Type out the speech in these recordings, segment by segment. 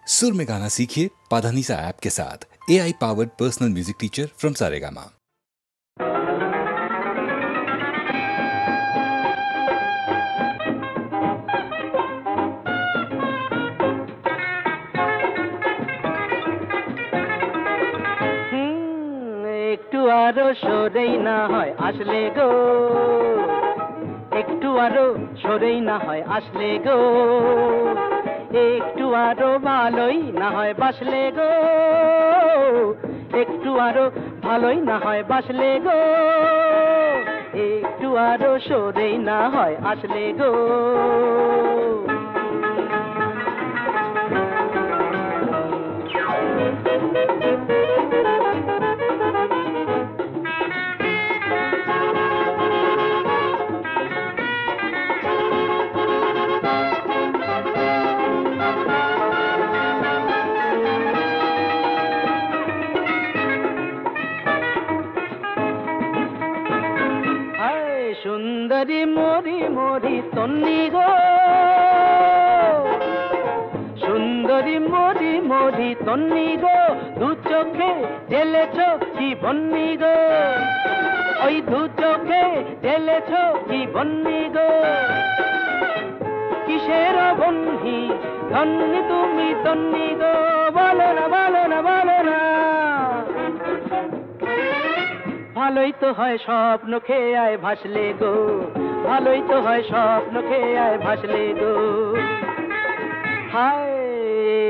सुर में गाना सीखिए पाधानीसा ऐप के साथ। AI powered personal music teacher from Saregama. একটু আরো সরেই না হয় আসলে গো, একটু আরো সরেই না হয় আসলে গো, একটু আরো ভালোই না হয় বাসলে গো, একটু আরো ভালোই না হয় বাসলে গো, একটু আরো সরেই না হয় আসলে গো। সুন্দরী মরি মরি তন্নি গো, সুন্দরী মরি মরি তন্নি গো, দু চোখে ঢেলেছ কি বন্নি গো, ওই দু চোখে ঢেলেছ কি বন্নি গো, কিসের বন্নি ধন্নি তুমি তন্নি গো, বলো না বলো না বলো না। ভালোই তো হয় স্বপ্ন খেয়ে আয় ভাসলে গো, ভালোই তো হয় স্বপ্ন খেয়ে আয় ভাসলে গো, হায়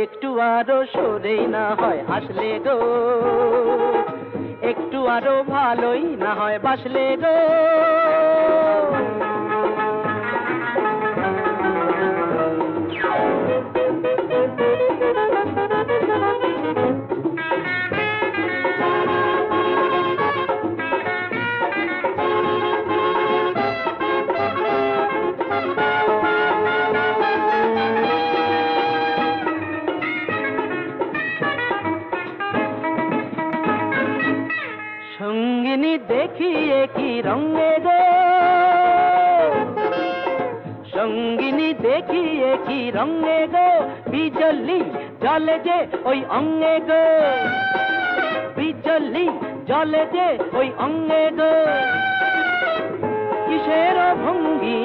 একটু আরো সরেই না হয় আসলে গো, একটু আরো ভালোই না হয় বাসলে গো। সঙ্গিনী দেখিয়ে কি রঙে গো, সঙ্গিনী দেখিয়ে কি রঙে গো, বিজলি জলে যে ওই অঙ্গে গো, বিজলি জলে যে ওই অঙ্গে গো, কিসের ভঙ্গি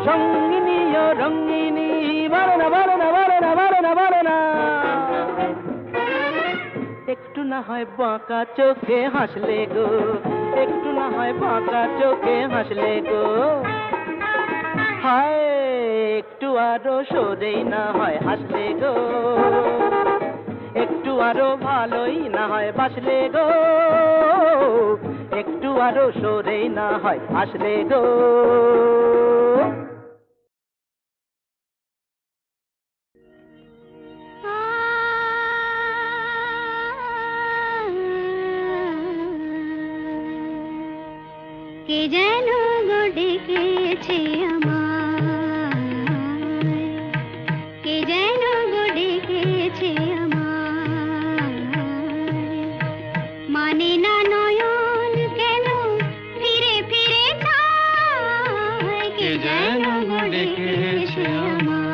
সঙ্গিনী ও রঙ্গিনী, বলো না বলো না বলো না বলো না বলো না। একটু না হয় বাঁকা চোখে হাসলে গো, একটু না হয় বাঁকা চোখে হাসলে গো, হায় একটু আরো সরেই না হয় আসলে গো, একটু আরো ভালোই না হয় বাসলে গো, একটু আরো সরেই না হয় আসলে গো। কে যেন গো ডেকেছে আমায়, কে যেন গো ডেকেছে আমায়, মানে না নয়ন কেন ফিরে ফিরে চায়, কে যেন গো ডেকেছে আমায়।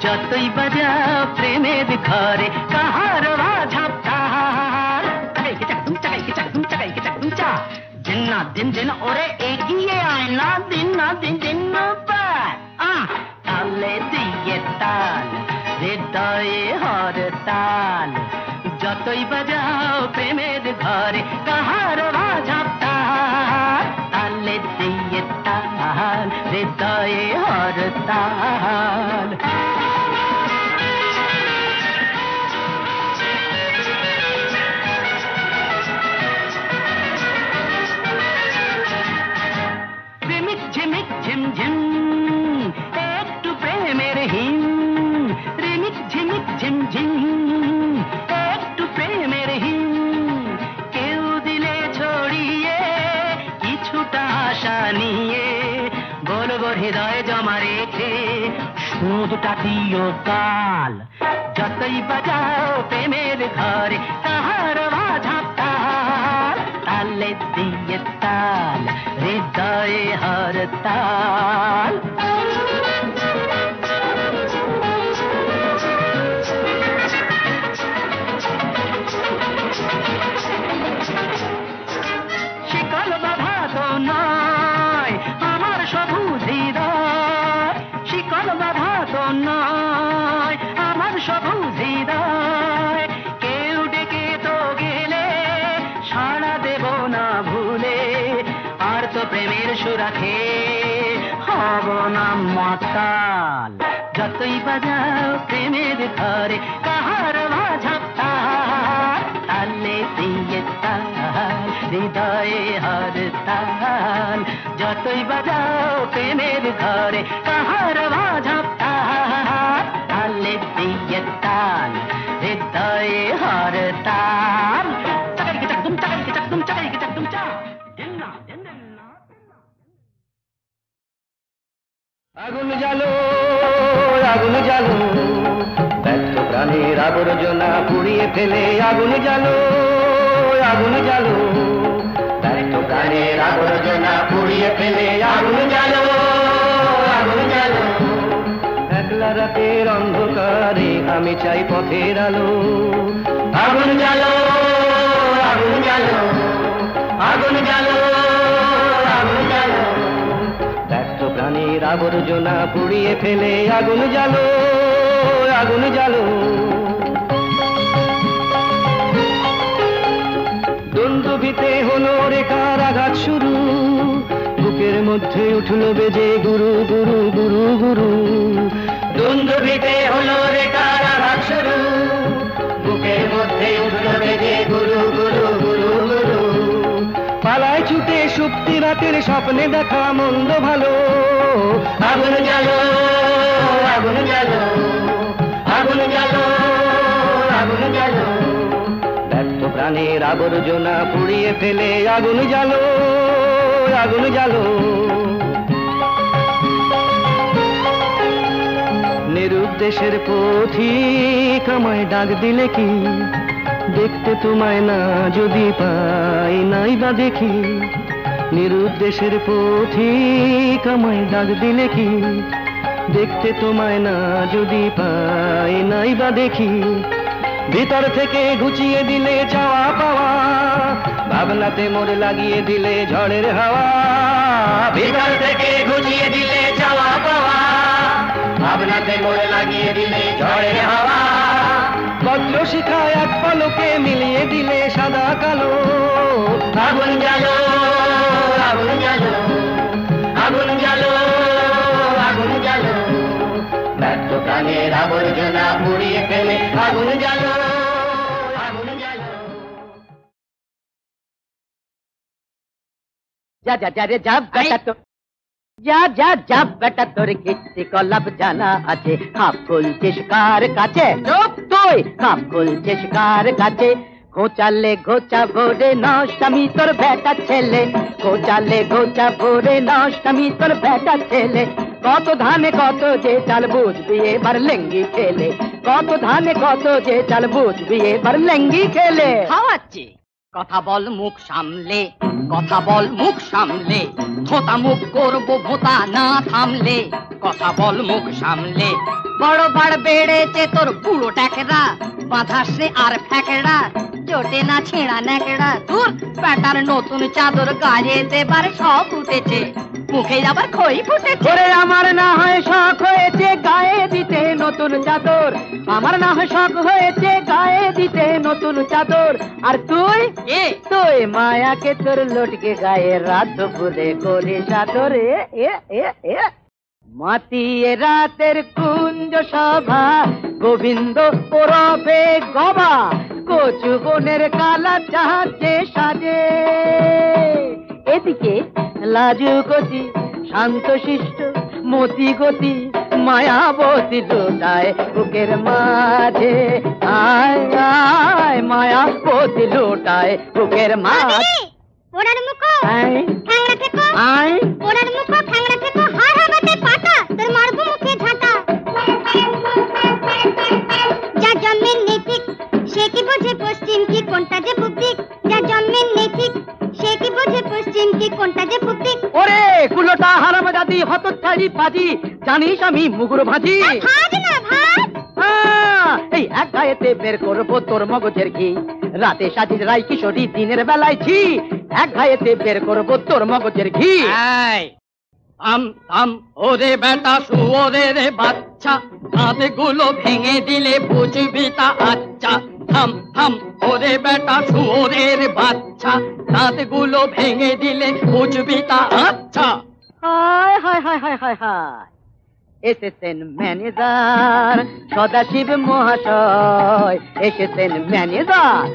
যতই বাজাও প্রেমের ঘরে কাহার ঝাপটাল দিন না দিন দিন ওরে এগিয়ে আয় না দিন দিন তালে দিয়ে তাল হৃদয়ে হরতাল যতই বাজাও প্রেমের ঘরে কাহার ঝাপটাল তালে দিয়ে তাল হৃদয়ে হরতাল ঝিমিক ঝিমঝিম একটু প্রেমের হিম রিমিক ঝিমিক ঝিমঝিম একটু প্রেমের হিম কেউ দিলে ছড়িয়ে কিছুটা আশা নিয়ে বলবো হৃদয়ে জমা রেখে সুদটা দিও কাল যতই বাজাও প্রেমের ঘরে কাহার ঝাপটাল তালে দিয়ে তাল হৃদয়ে হরতাল শিকল বাধা তো নয় আমার সবুজ হৃদয় শিকল বাধা তো নয় আমার সবুজ হৃদয় কেউ ডেকে তো গেলে সাড়া দেব না ভুলে আর তো প্রেমের সুরাখে হব না মাতাল যতই বাজাও প্রেমের ঘরে কাহার ঝাপটাল তালে দিয়ে তাল হৃদয়ে হরতাল যতই বাজাও প্রেমের ঘরে কাহার ঝাপটাল তালে দিয়ে তাল হৃদয়ে হরতাল আগুন জ্বালো আগুন জ্বালো ব্যর্থ প্রাণের আবর্জনা পুড়িয়ে ফেলে আগুন জ্বালো আগুন জ্বালো ব্যর্থ প্রাণের আবর্জনা পুড়িয়ে ফেলে আগুন জ্বালো আগুন জ্বালো একলা রাতের অন্ধকারে আমি চাই পথের আলো আগুন জ্বালো আগুন জ্বালো আগুন জ্বালো আগুন জ্বালো ব্যর্থ প্রাণীর আবর্জনা পুড়িয়ে ফেলে আগুন জ্বালো আগুন জ্বালো দুন্দুভিতে হলো রেখার আঘাত শুরু বুকের মধ্যে উঠলো বেজে গুরু গুরু গুরু গুরু দুন্দুভিতে হলো রেখার আঘাত শুরু বুকের মধ্যে উঠলো বেজে গুরু গুরু গুরু গুরু পালায় ছুটে সুপ্তি রাতের স্বপ্নে দেখা মন্দ ভালো আগুন জ্বালো আগুন জ্বালো আগুন জ্বালো আগুন জ্বালো ব্যর্থ প্রাণের আবর্জনা পুড়িয়ে ফেলে আগুন জ্বালো আগুন জ্বালো নিরুদ্দেশের পথিক আমায় ডাক দিলে কি দেখতে তোমায় না যদি পাই নাই বা দেখি নিরুদ্দেশের পথিক আমায় ডাক দিলে কি দেখতে তোমায় না যদি পাই নাই বা দেখি ভিতর থেকে ঘুচিয়ে দিলে চাওয়া পাওয়া ভাবনাতে মোর লাগিয়ে দিলে ঝড়ের হাওয়া ভিতর থেকে ঘুচিয়ে দিলে চাওয়া পাওয়া ভাবনাতে মোর লাগিয়ে দিলে ঝড়ের হাওয়া বজ্র শিখা এক পলকে মিলিয়ে দিলে সাদা কালো আগুন জ্বালো আগুন জ্বালো আগুন জ্বালো আগুন জ্বালো ব্যর্থ প্রাণের আবর্জনা পুড়িয়ে ফেলে আগুন জ্বালো আগুন জ্বালো যা যা যা রে যা বেটা তো যা যা যা বেটা তোর কিস্তি কলাপ জানা আছে খাপ খুলছিস কার কাছে তুই খাপ খুলছিস কার কাছে ঘোচালে ঘোচা ভোরে নষ্টামি তোর বেটা ছেলে ঘোচালে ঘোচা ভোরে নষ্টামি তোর বেটা ছেলে কত ধানে কত যে চাল বুঝবি এবার লেঙ্গি খেলে কত ধানে কত যে চাল বুঝবি এবার লেঙ্গি খেলে খাওয়াচ্ছি কথা বল মুখ সামলে, কথা বল মুখ সামলে, থোতা মুখ করবো ভোতা না থামলে। কথা বল মুখ সামলে। বড় বাড় বেড়েছে তোর পুরো ট্যাকেরা, বাঁধাসে আর ফ্যাকেরা, চোটে না ছেঁড়া ন্যাকেড়া। তোর প্যাটার নতুন চাদর গায়ে দেবার সব উঠেছে, মুখে আবার খই ফুটেছে। ওরে আমার না হয় শখ হয়েছে গায়ে দিতে নতুন চাদর, আমার না হয় শখ হয়েছে গায়ে দিতে নতুন চাদর। আর তুই তুই মায়াকে তোর লটকে গায়ে রাত দুপুরে করে চাদর। মাতিয়ে রাতের কুঞ্জ সভা, গোবিন্দ ওরফে গবা, কচু বনের কালা জাহাজে সাজে। এদিকে লাজু গতি শান্ত শিষ্ট মতি গতি মায়াবতী লুটায় বুকের মাঝে। আয় আয় মায়াবতী লুটায় বুকের মাঝে। ওড়ার মুখো ঠ্যাংড়া থেকো, আয় ওড়ার মুখো ঠ্যাংড়া থেকো, হায় হাবাতে পাটা তোর মারবো মুখে ঝাঁটা। যা জন্মের নেই ঠিক সে কি বোঝে পশ্চিম কি কোনটা যে পূব দিক, যা জন্মের নেই ঠিক সে কি বোঝে পশ্চিম কি কোনটা যে পূব দিক। ওরে কুলোটা হারামজাদি হতচ্ছাড়ি পাজি, জানিস আমি মুগুর ভাজি। ভাজ না ভাজ। এই এক গায়েতে বের করবো তোর মগজের ঘি, রাতে সাজিস রাই কিশোরী দিনের বেলায় ঝি। এক গায়েতে বের করবো তোর মগজের ঘি। থাম থাম ওরে বেটা শুয়োরের বাচ্চা, দাঁতগুলো ভেঙে দিলে বুঝবি তা আচ্ছা। থাম থাম ওরে বেটা শুয়োরের বাচ্চা, দাঁতগুলো ভেঙে দিলে বুঝবি তা আচ্ছা। হায় হায় হায় হায় হায় হায়, এসেছেন ম্যানেজার সদাশিব মহাশয়, এসেছেন ম্যানেজার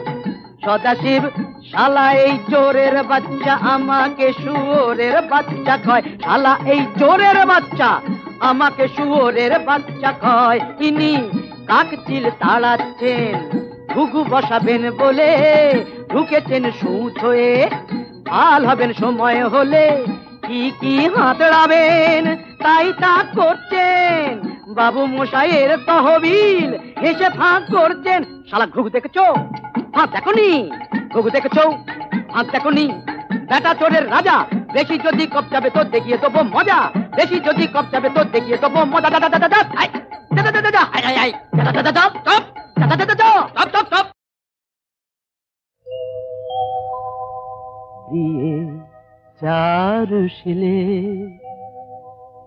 সদাশিব। শালা এই চোরের বাচ্চা আমাকে শুয়োরের বাচ্চা কয়, শালা এই চোরের বাচ্চা আমাকে শুয়োরের বাচ্চা কয়। ইনি কাকচিল তাড়াচ্ছেন, ঘুঘু বসাবেন বলে ঢুকেছেন সুচ হয়ে। ভাল হবেন সময় হলে কি কি হাতড়াবেন তাই তা করছেন, বাবু মশাইয়ের তহবিল হেসে ফাঁক করছেন। শালা ঘুঘু দেখেছো? ফাঁক দেখনি? ঘুঘু দেখেছো? ফাঁক দেখনি? বেটা চোরের রাজা, বেশি যদি কপ যাবে তো দেখিয়ে দেবো মজা, বেশি যদি কপ যাবে তো দেখিয়ে দেবো মজা। দাদা দাদা দাদা আই দাদা দাদা দাদা আই আই আই দাদা দাদা দাদা স্টপ দাদা দাদা দাদা স্টপ স্টপ স্টপ। দিয়ে চারুশিলে,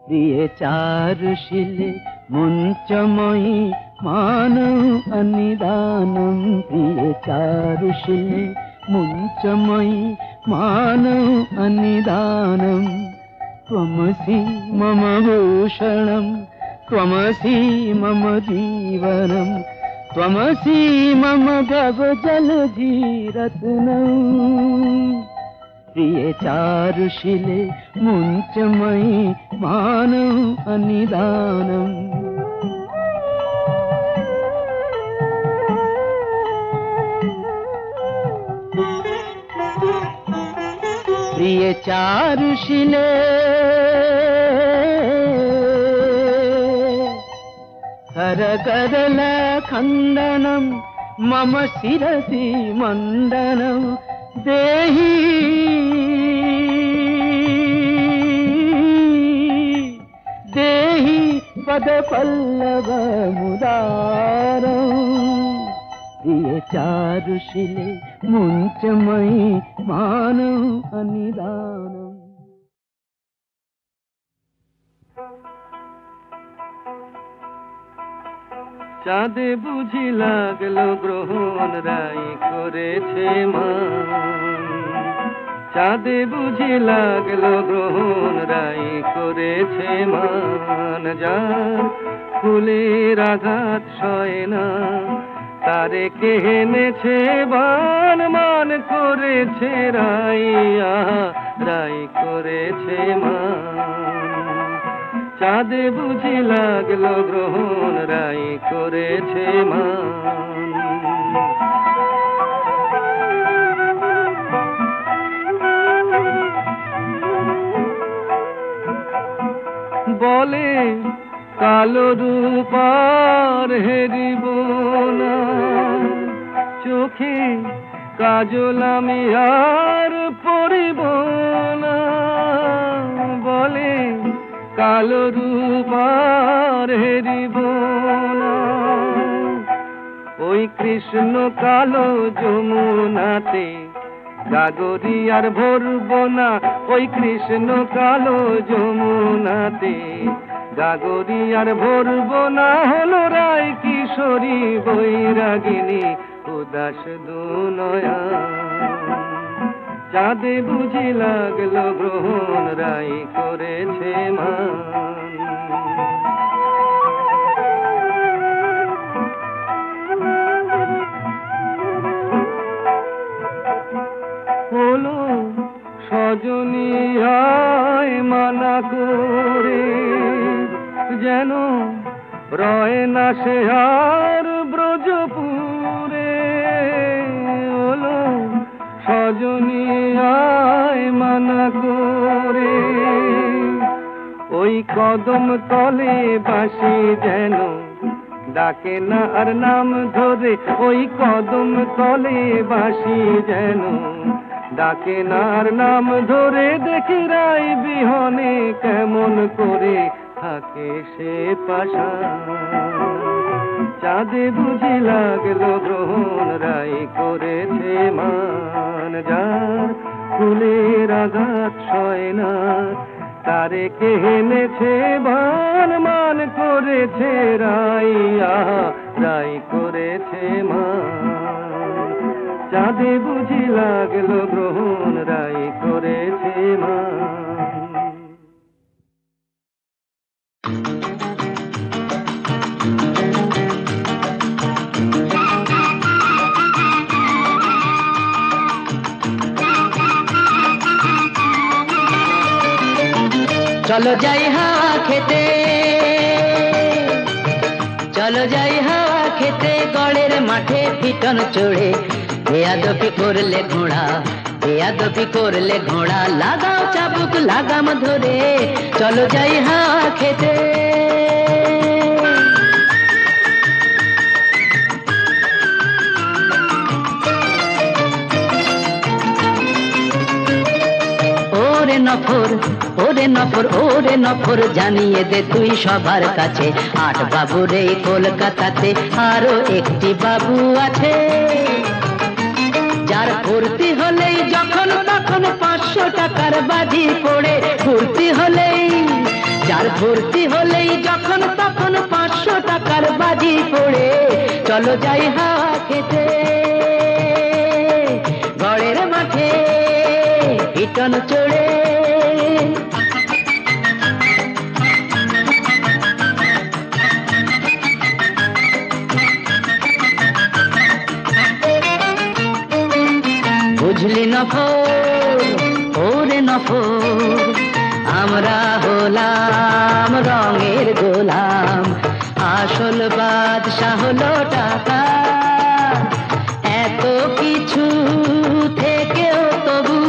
দিয়ে চারুশিলে মুঞ্চময়ী মানৌ অনিদানম। দিয়ে চারুশিলে মুঞ্চময়ী মানৌ অনিদানম। ত্বমসি মম ভূষণম, ত্বমসি মম জীবনম, ত্বমসি মম ভব জলধিরত্নম। প্রিয়ে চারুশিলে মুঞ্চময়ী মানৌ অনিদানম। প্রিয়ে চারুশিলে করগরল খণ্ডনম মম শিরসি মণ্ডনম। দেহি দেহি পদ পল্লব মুদারম। দিয়ে চারুশিলে মুঞ্চময়ী মানৌ অনিদানম। চাঁদে বুঝি লাগলো গ্রহণ রাই করেছে মান, চাঁদে বুঝি লাগলো গ্রহণ রাই করেছে মান। যার ফুলের আঘাত সয় না তারে কে এনেছে বান, মান করেছে রাই রাই করেছে মান। চাঁদে বুঝি লাগলো গ্রহণ রাই করেছে মান। বলে কালো রূপার হেরিব না, চোখে কাজল আমি আর পরিব না, বলে কালো রূপ আর হেরিব না। ওই কৃষ্ণ কালো যমুনাতে গাগরি আর ভরব না, ওই কৃষ্ণ কালো যমুনাতে গাগরি আর ভরব না। হলো রায় কিশোরী বৈরাগিনী উদাস দুনয়া, চাঁদে বুঝি লাগলো গ্রহণ রায় করেছে মান। হলো সজনী আয় মানা করে, যেন রয় না সে আর ব্রজপুরে। হলো সজনী আয় মানা করে, ওই কদম তলে বাঁশি যেন ডাকে না আর নাম ধরে। ওই কদম তলে বাঁশি যেন ডাকে না আর নাম ধরে। দেখি রায় বিহনে কেমন করে থাকে সে পাশা, চাঁদে বুঝি লাগলো গ্রহণ রায় করেছে মান। যার ফুলের আঘাত সয় না তারে কে এনেছে বান, মান করেছে রাইয়া রায় করেছে মান। চাঁদে বুঝি লাগলো গ্রহণ রায় করেছে মান। চলো যাই হাওয়া খেতে, চলো যাই হাওয়া খেতে, গড়ের মাঠে পিটন চড়ে। বেয়াদবি করলে ঘোড়া, বেয়াদবি করলে ঘোড়া, লাগাও চাবুক লাগাম ধরে। চলো যাই হাওয়া খেতে। ওরে নফর, ওরে নফর, ওরে নফর, জানিয়ে দে তুই সবার কাছে, 8 বাবুর এই কলকাতাতে আরো একটি বাবু আছে, যার ফুর্তি হলেই যখন তখন 500 টাকার বাজি পড়ে। ফুর্তি হলেই, যার ফুর্তি হলেই যখন তখন 500 টাকার বাজি পড়ে। চলো যাই হাওয়া খেতে, গড়ের মাঠে পিটন চড়ে। বুঝলি নফর, ওরে নফর, আমরা হলাম রঙের গোলাম, আসল বাদশা হলো টাকা। এত কিছু থেকেও তবু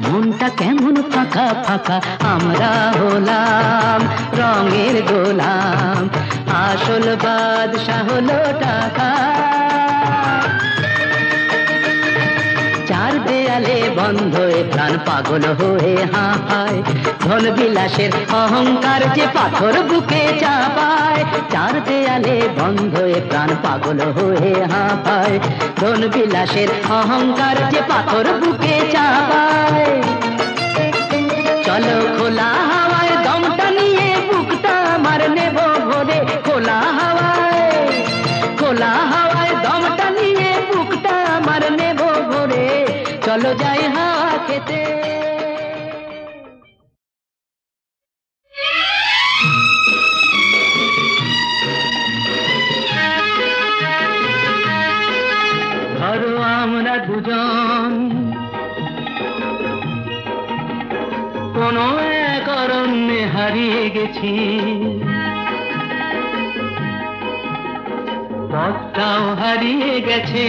মনটা কেমন ফাঁকা ফাঁকা। আমরা হলাম রঙের গোলাম, আসল বাদশা হলো টাকা। চার দেয়ালে বন্ধ এ প্রাণ পাগল হয়ে হাঁপায়, ধন বিলাসের অহংকার যে পাথর বুকে চাপায়। চার দেয়ালে বন্ধ এ প্রাণ পাগল হয়ে হাঁপায়, ধন বিলাসের অহংকার যে পাথর বুকে চাপায়। চলো খোলা হাওয়ায় দমটা নিয়ে বুকটা আমার নেব ভরে। খোলা হাওয়ায়, খোলা হাওয়ায় দমটা নিয়ে বুকটা আমার নেব ভরে। চলো যাই হাওয়া খেতে। ধরো আমরা দুজন কোন এক অরণ্যে হারিয়ে গেছি, পথটাও হারিয়ে গেছে।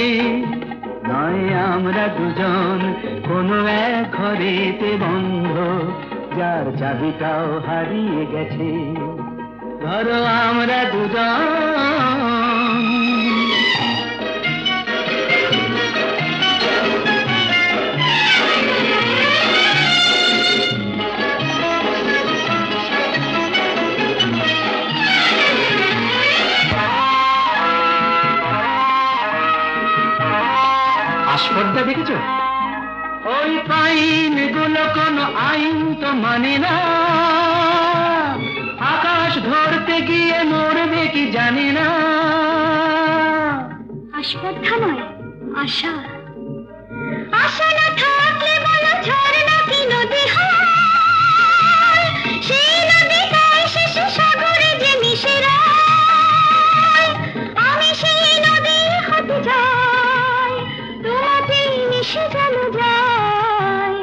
নয় আমরা দুজন কোন এক ঘরেতে বন্ধ, যার চাবিটাও হারিয়ে গেছে। ধরো আমরা দুজন আইন তো মানে না, আকাশ ধরতে গিয়ে মরবে কি জানি না। আস্পর্ধা নয়, আশা। আশা না থাকলে বলো ঝর্ণা কি নদী হয়? সেই নদীটাই শেষে সাগরে যে মিশে রয়। আমি সেই নদী হতে যাই, তোমাতে মিশে যেন যাই।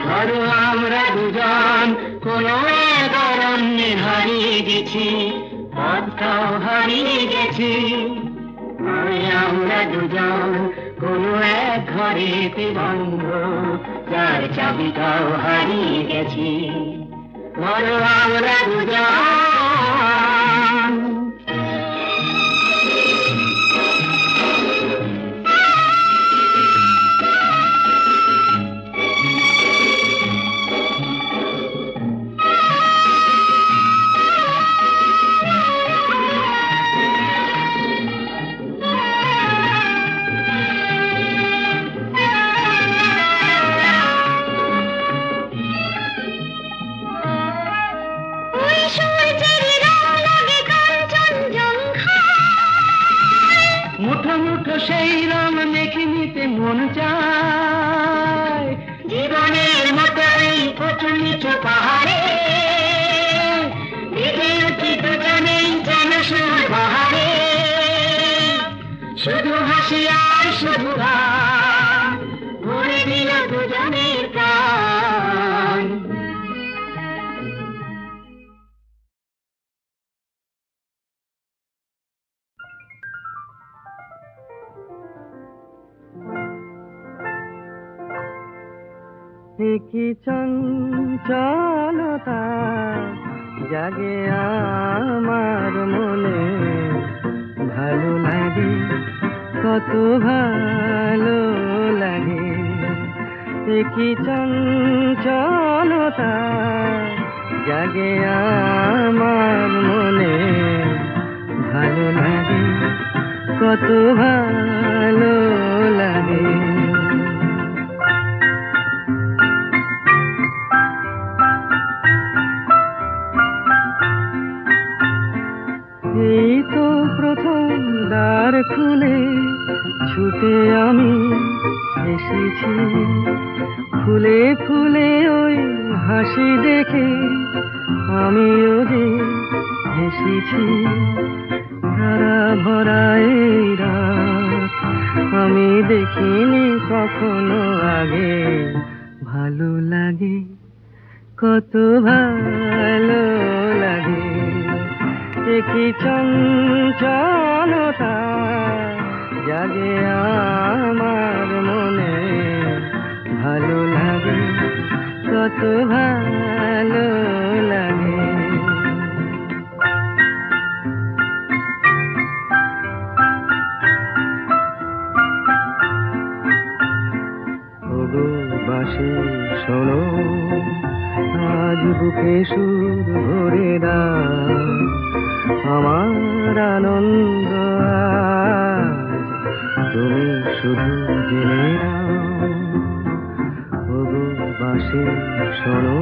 ধরো আমরা দুজন কোনো এক অরণ্যে হারিয়ে গেছি, পথটাও হারিয়ে গেছি। আমরা দুজন কোনো এক ঘরেতে বন্ধ, যার চাবিটাও হারিয়ে গেছি। ধরো আমরা দুজন। মুঠো মুঠো সেই রং মেখে নিতে মন চায়, জীবনের মতো এই উঁচু নিচু পাহাড়ে বিধে উঠি দুজনেই যেন সুর বাহারে। শুধু হাসি আর শুধু গান ভরে দিল দুজনের প্রাণ। কি চঞ্চলতা জাগে আমার মনে, ভালো লাগে কত ভালো লাগে। কি চঞ্চলতা জাগে আমার মনে, ভালো লাগে কত ভালো লাগে। এই তো প্রথম দ্বার খুলে ছুটে আমি এসেছি, ফুলে ফুলে ওই হাসি দেখে আমিও যে হেসেছি। ধারা ভরা এই রাত আমি দেখিনি কখনো আগে, ভালো লাগে কত ভালো লাগে। কি চঞ্চলতা জাগে আমার মনে, ভালো লাগে কত ভালো লাগে। ওগো বাঁশি শোনো, আজ বুকে সুর ভরে দাও, আমার আনন্দ আজ তুমি শুধু জেনে নাও। ওগো বাঁশি শোনো,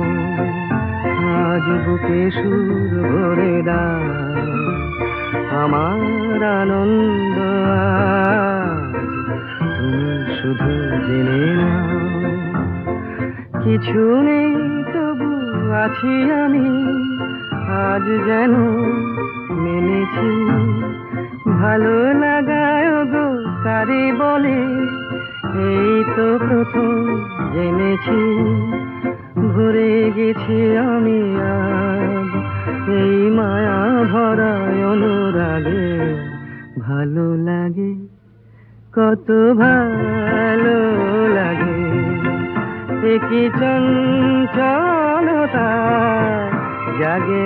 আজ বুকে সুর ভরে দাও, আমার আনন্দ আজ তুমি শুধু জেনে নাও। কিছু নেই তবু আছি আমি, আজ যেন মেনেছি। ভালো লাগায় গো কারে বলে, এই তো প্রথম জেনেছি। ভরে গেছি আমি আজ এই মায়া ভরা অনুরাগে, ভালো লাগে কত ভালো লাগে। কি চঞ্চলতা জাগে